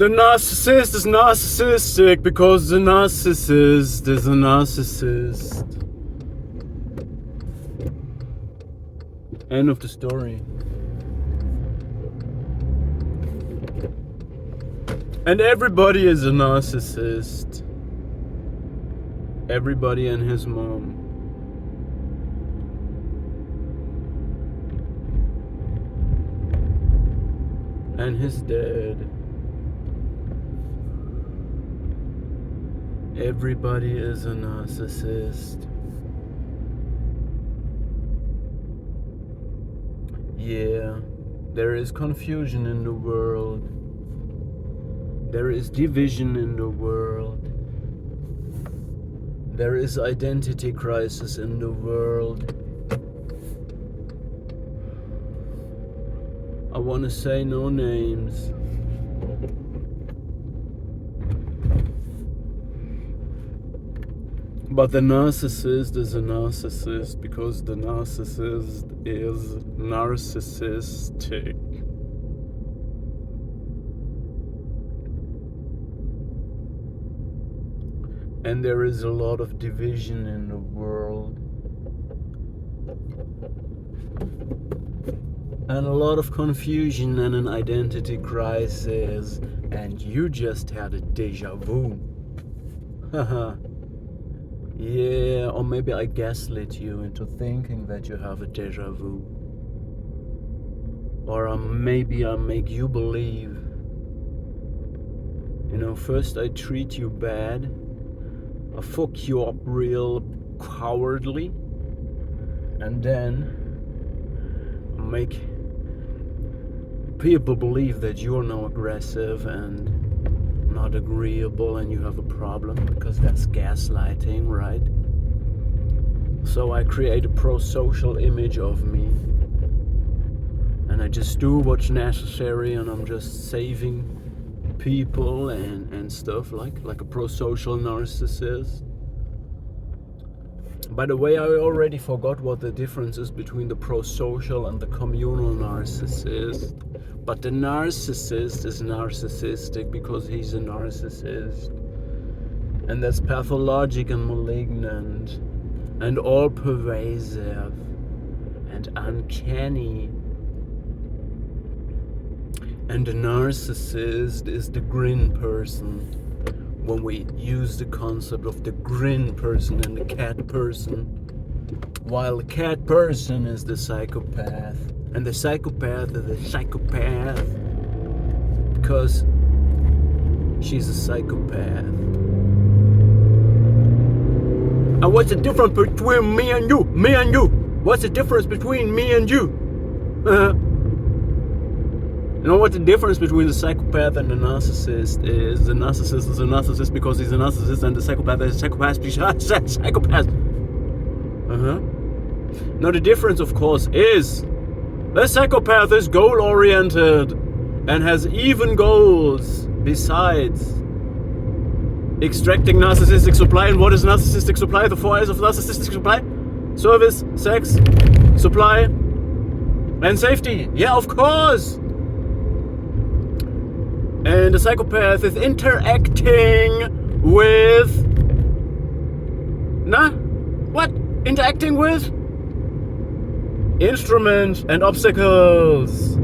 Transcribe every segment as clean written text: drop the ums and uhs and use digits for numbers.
The narcissist is narcissistic because the narcissist is a narcissist. End of the story. And everybody is a narcissist. Everybody and his mom. And his dad. Everybody is a narcissist. Yeah, there is confusion in the world. There is division in the world. There is identity crisis in the world. I want to say no names. But the narcissist is a narcissist because the narcissist is narcissistic. And there is a lot of division in the world. And a lot of confusion and an identity crisis. And you just had a deja vu. Haha. Yeah, or maybe I gaslit you into thinking that you have a deja vu. Or maybe I make you believe. You know, first I treat you bad. I fuck you up real cowardly. And then I make people believe that you're now aggressive and not agreeable and you have a problem, because that's gaslighting, right? So I create a pro-social image of me and I just do what's necessary and I'm just saving people and stuff like a pro-social narcissist. By the way, I already forgot what the difference is between the pro-social and the communal narcissist. But the narcissist is narcissistic because he's a narcissist. And that's pathologic and malignant and all pervasive and uncanny. And the narcissist is the grin person. When we use the concept of the grin person and the cat person, while the cat person is the psychopath, and the psychopath is a psychopath because she's a psychopath. And what's the difference between me and you? Me and you. What's the difference between me and you? You know what the difference between the psychopath and the narcissist is? The narcissist is a narcissist because he's a narcissist, and the psychopath is a psychopath because he's a psychopath. Now the difference, of course, is the psychopath is goal-oriented and has even goals besides extracting narcissistic supply. And what is narcissistic supply? The 4 I's of narcissistic supply: service, sex, supply, and safety. Yeah, of course. And the psychopath is interacting with... What? Interacting with? Instruments and obstacles.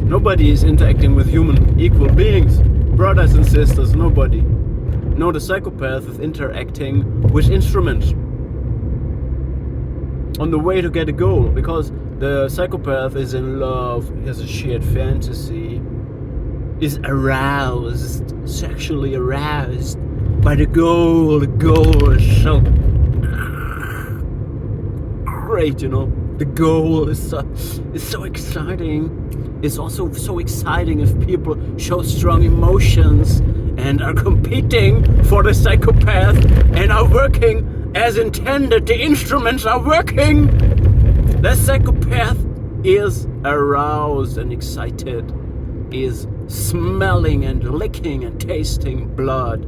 Nobody is interacting with human equal beings. Brothers and sisters, nobody. No, the psychopath is interacting with instruments on the way to get a goal, because the psychopath is in love, has a shared fantasy, is aroused, sexually aroused by the goal. The goal is so great, you know. The goal is so exciting. It's also so exciting if people show strong emotions and are competing for the psychopath and are working as intended. The instruments are working. The psychopath is aroused and excited, is smelling and licking and tasting blood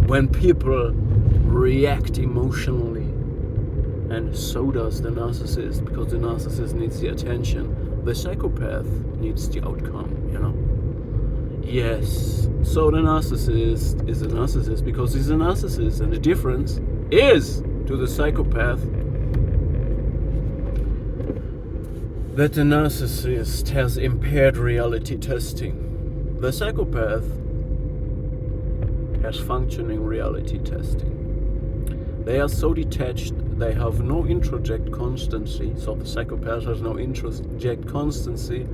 when people react emotionally. And so does the narcissist, because the narcissist needs the attention. The psychopath needs the outcome, Yes, so the narcissist is a narcissist because he's a narcissist, and the difference is to the psychopath that the narcissist has impaired reality testing. The psychopath has functioning reality testing. They are so detached, they have no introject constancy, so the psychopath has no introject constancy,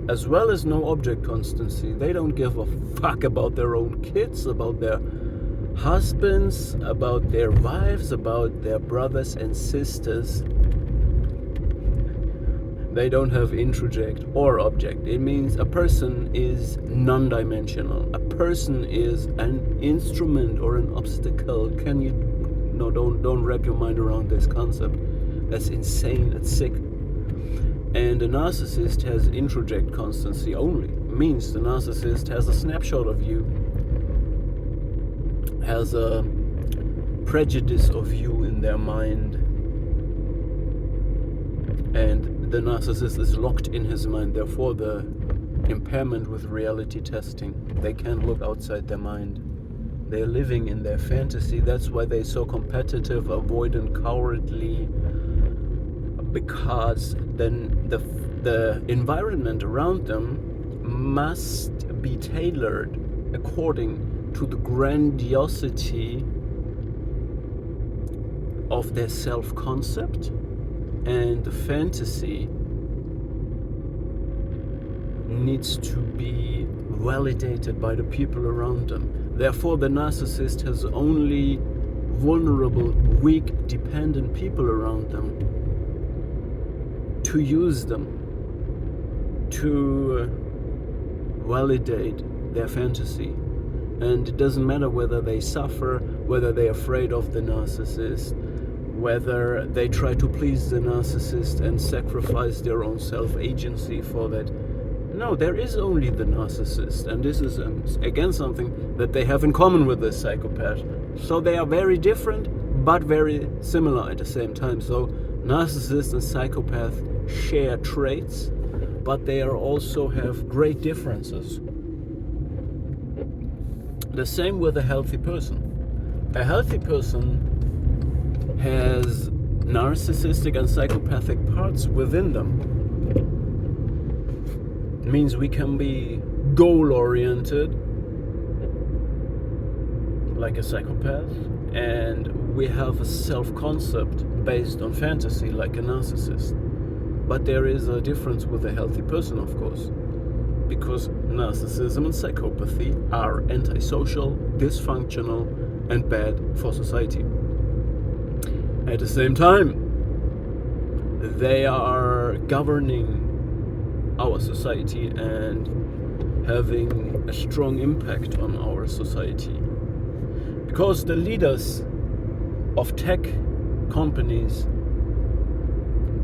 as well as no object constancy. They don't give a fuck about their own kids, about their husbands, about their wives, about their brothers and sisters. They don't have introject or object. It means a person is non-dimensional. A person is an instrument or an obstacle. Don't wrap your mind around this concept. That's insane, that's sick. And the narcissist has introject constancy only. It means the narcissist has a snapshot of you, has a prejudice of you in their mind, and the narcissist is locked in his mind. Therefore, the impairment with reality testing. They can't look outside their mind. They're living in their fantasy. That's why they're so competitive, avoidant, cowardly, because then the environment around them must be tailored according to the grandiosity of their self-concept, and the fantasy needs to be validated by the people around them. Therefore, the narcissist has only vulnerable, weak, dependent people around them to use them to validate their fantasy. And it doesn't matter whether they suffer, whether they're afraid of the narcissist, whether they try to please the narcissist and sacrifice their own self-agency for that. No, there is only the narcissist, and this is again something that they have in common with the psychopath. So they are very different, but very similar at the same time. So narcissist and psychopath share traits, but they are also have great differences. The same with a healthy person. A healthy person has narcissistic and psychopathic parts within them. It means we can be goal-oriented like a psychopath, and we have a self-concept based on fantasy like a narcissist. But there is a difference with a healthy person, of course, because narcissism and psychopathy are antisocial, dysfunctional, and bad for society. At the same time, they are governing our society and having a strong impact on our society. Because the leaders of tech companies,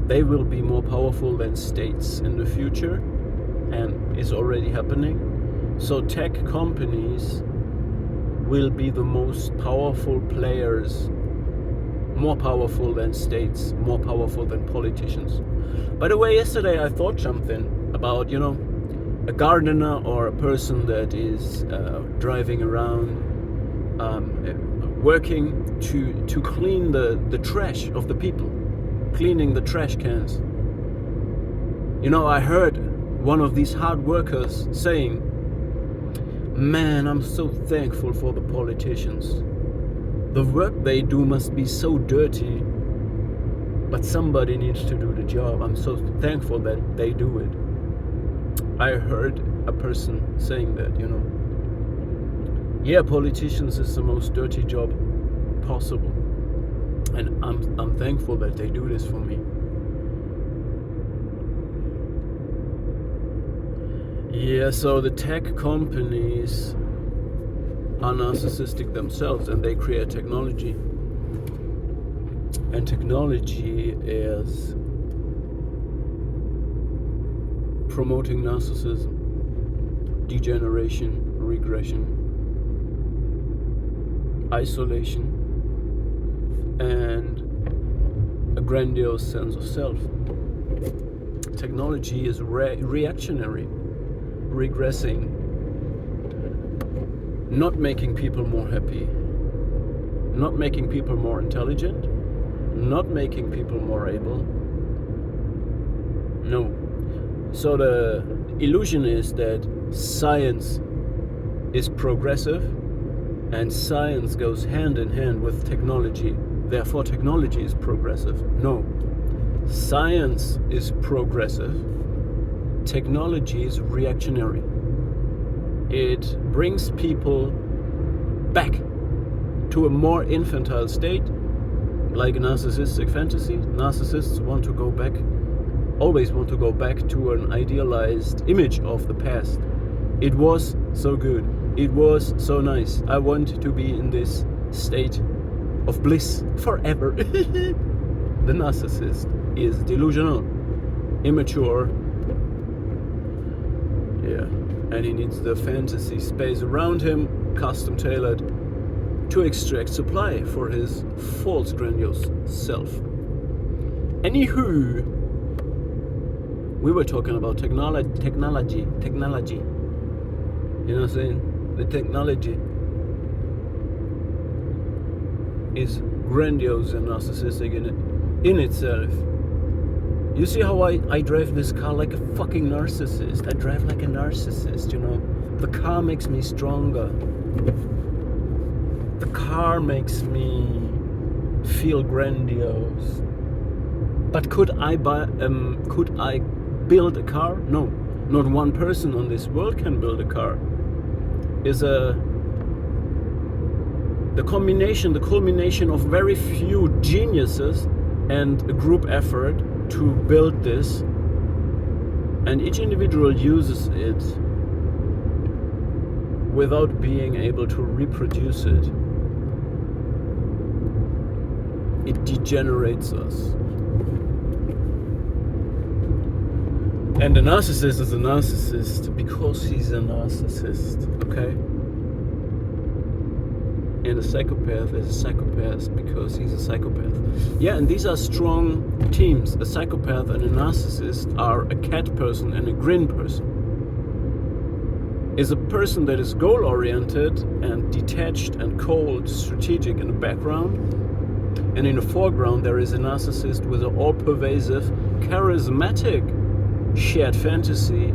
they will be more powerful than states in the future, and is already happening. So tech companies will be the most powerful players, more powerful than states, more powerful than politicians. By the way, yesterday I thought something about, a gardener or a person that is driving around, working to clean the trash of the people, cleaning the trash cans. I heard one of these hard workers saying, "Man, I'm so thankful for the politicians. The work they do must be so dirty, but somebody needs to do the job. I'm so thankful that they do it." I heard a person saying that, Yeah, politicians is the most dirty job possible. And I'm thankful that they do this for me. Yeah, so the tech companies are narcissistic themselves, and they create technology. And technology is promoting narcissism, degeneration, regression, isolation, and a grandiose sense of self. technology is reactionary, regressing, not making people more happy, not making people more intelligent, not making people more able. No. So the illusion is that science is progressive and science goes hand in hand with technology. Therefore, technology is progressive. No. Science is progressive. Technology is reactionary. It brings people back to a more infantile state, like a narcissistic fantasy. Narcissists want to go back, always want to go back to an idealized image of the past. It was so good. It was so nice. I want to be in this state of bliss forever. The narcissist is delusional, immature, and he needs the fantasy space around him, custom tailored, to extract supply for his false grandiose self. Anywho, we were talking about technology. You know what I'm saying? The technology is grandiose and narcissistic in itself. You see how I drive this car like a fucking narcissist. I drive like a narcissist, you know. The car makes me stronger. The car makes me feel grandiose. But could I build a car? No. Not one person on this world can build a car. The culmination of very few geniuses and a group effort to build this, and each individual uses it without being able to reproduce it. It degenerates us. And a narcissist is a narcissist because he's a narcissist, okay? And a psychopath is a psychopath because he's a psychopath. Yeah, and these are strong teams. A psychopath and a narcissist are a cat person and a grin person. Is a person that is goal-oriented and detached and cold, strategic in the background. And in the foreground there is a narcissist with an all-pervasive, charismatic shared fantasy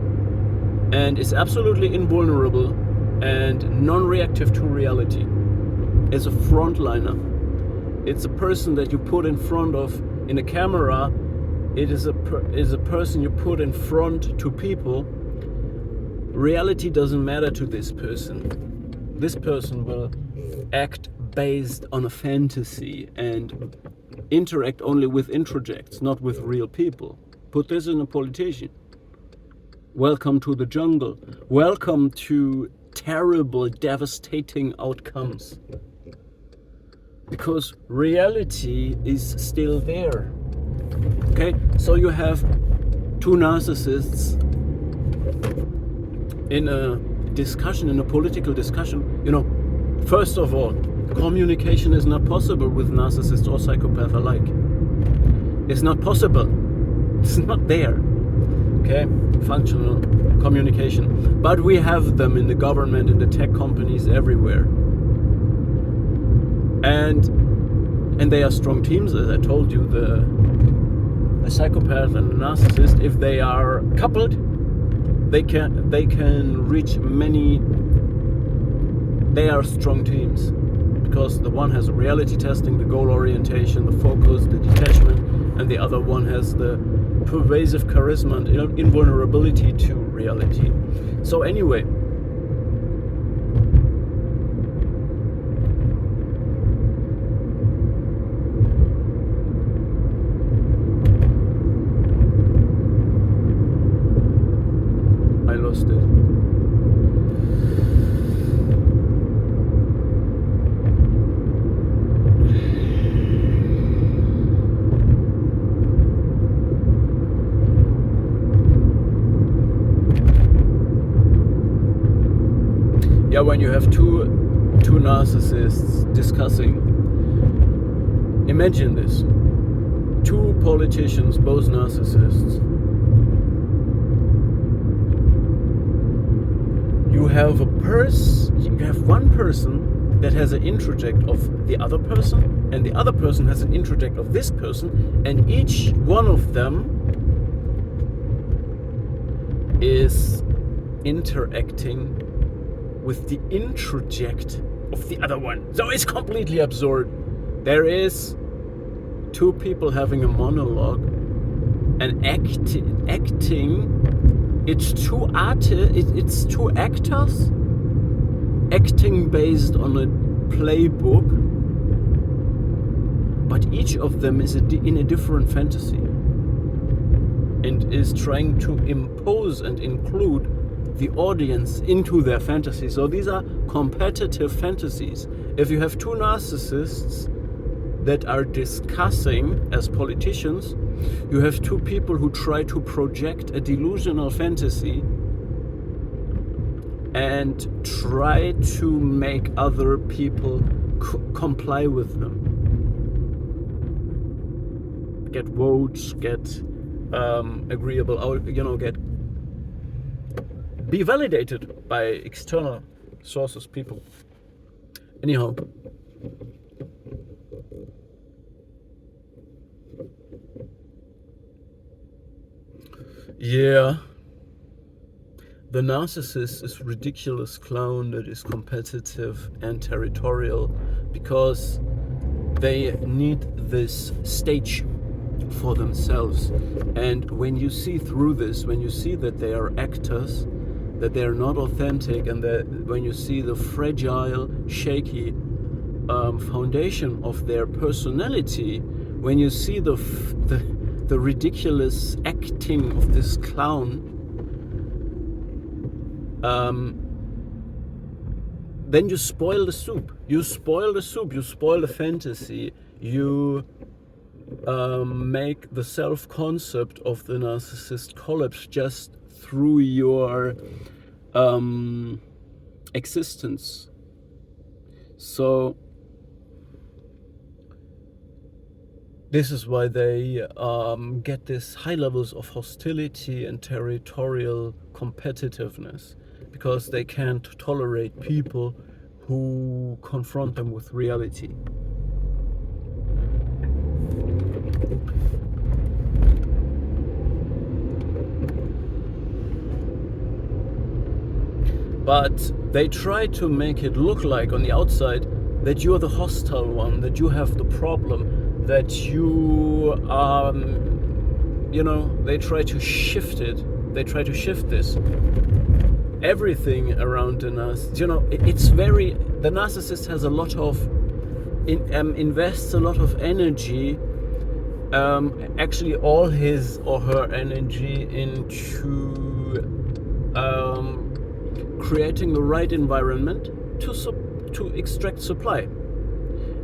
and is absolutely invulnerable and non-reactive to reality. Is a frontliner. It's a person that you put in front of in a camera. It is a person you put in front to people. Reality doesn't matter to this person. This person will act based on a fantasy and interact only with introjects, not with real people. Put this in a politician. Welcome to the jungle. Welcome to terrible, devastating outcomes. Because reality is still there. Okay, so you have two narcissists in a discussion, in a political discussion. You know, first of all, communication is not possible with narcissists or psychopath alike. It's not possible. It's not there. Okay, functional communication. But we have them in the government, in the tech companies, everywhere. And they are strong teams, as I told you. The psychopath and the narcissist, if they are coupled, they can reach many. They are strong teams because the one has reality testing, the goal orientation, the focus, the detachment, and the other one has the pervasive charisma and invulnerability to reality. So anyway, I lost it. Yeah, when you have two narcissists discussing, imagine this: two politicians, both narcissists, have one person that has an introject of the other person, and the other person has an introject of this person, and each one of them is interacting with the introject of the other one. So it's completely absurd. There is two people having a monologue and acting. It's two actors acting based on a playbook, but each of them is in a different fantasy and is trying to impose and include the audience into their fantasy. So these are competitive fantasies. If you have two narcissists that are discussing as politicians, you have two people who try to project a delusional fantasy and try to make other people comply with them. Get votes, get agreeable, be validated by external sources, people. Anyhow. Yeah. The narcissist is a ridiculous clown that is competitive and territorial because they need this stage for themselves. And when you see through this, when you see that they are actors, that they are not authentic, and that when you see the fragile, shaky foundation of their personality, when you see the ridiculous acting of this clown, then you spoil the soup. You spoil the soup. You spoil the fantasy. You make the self-concept of the narcissist collapse just through your existence. So this is why they get this high levels of hostility and territorial competitiveness, because they can't tolerate people who confront them with reality. But they try to make it look like on the outside that you're the hostile one, that you have the problem, that you they try to shift it. They try to shift this. Everything around the narcissist, the narcissist has a lot of, invests a lot of energy, actually all his or her energy into creating the right environment to extract supply.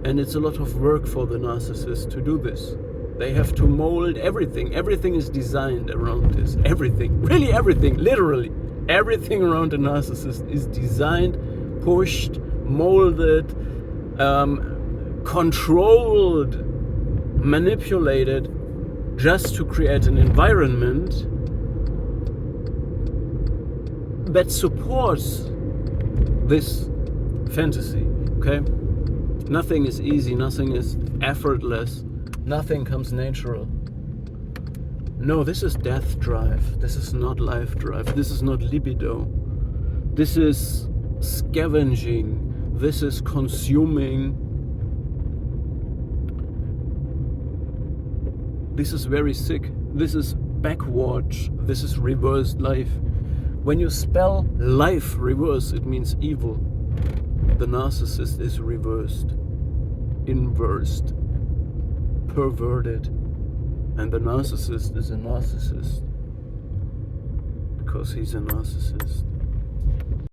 And it's a lot of work for the narcissist to do this. They have to mold everything. Everything is designed around this. Everything. Really everything. Literally. Everything around the narcissist is designed, pushed, molded, controlled, manipulated, just to create an environment that supports this fantasy. Okay? Nothing is easy, nothing is effortless, nothing comes natural. No, this is death drive. This is not life drive. This is not libido. This is scavenging. This is consuming. This is very sick. This is backwards. This is reversed life. When you spell life reverse, it means evil. The narcissist is reversed, inversed, perverted, and the narcissist is a narcissist because he's a narcissist.